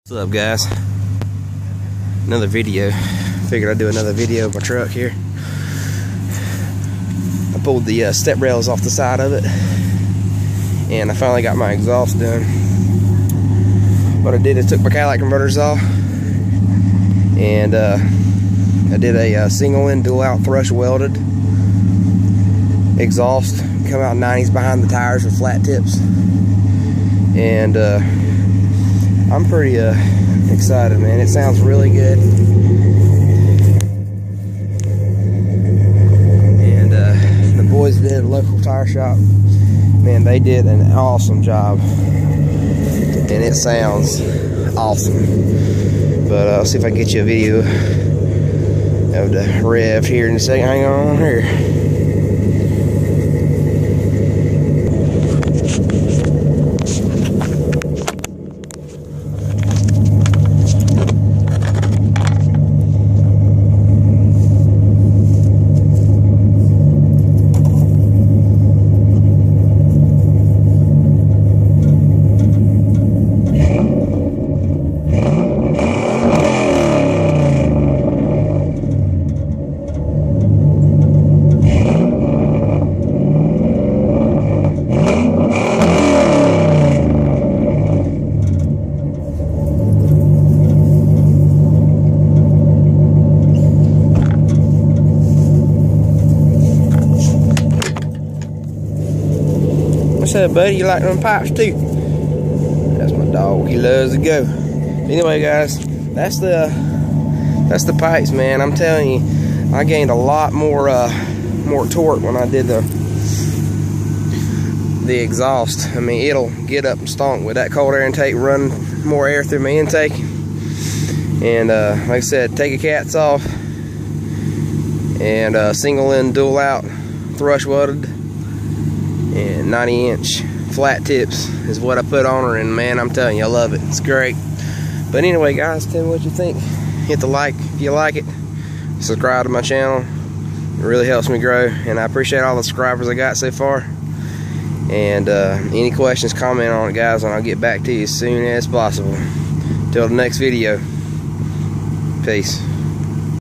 What's up, guys? Another video. Figured I'd do another video of my truck here. I pulled the step rails off the side of it, and I finally got my exhaust done. What I did is took my catalytic converters off, and I did a single in dual out thrush welded exhaust. Come out 90s behind the tires with flat tips, and I'm pretty excited, man. It sounds really good. And the boys did a local tire shop. Man, they did an awesome job. And it sounds awesome. But I'll see if I can get you a video of the rev here in a second. Hang on here. What's up, buddy? You like them pipes too? That's my dog. He loves to go. Anyway, guys, that's the pipes, man. I'm telling you, I gained a lot more torque when I did the exhaust. I mean, it'll get up and stonk with that cold air intake, run more air through my intake. And like I said, take a cats off, and single in dual out thrush welded, and 90-inch flat tips is what I put on her, and man, I'm telling you, I love it. It's great. But anyway, guys, tell me what you think. Hit the like if you like it. Subscribe to my channel. It really helps me grow, and I appreciate all the subscribers I got so far. And any questions, comment on it, guys, and I'll get back to you as soon as possible. Till the next video. Peace.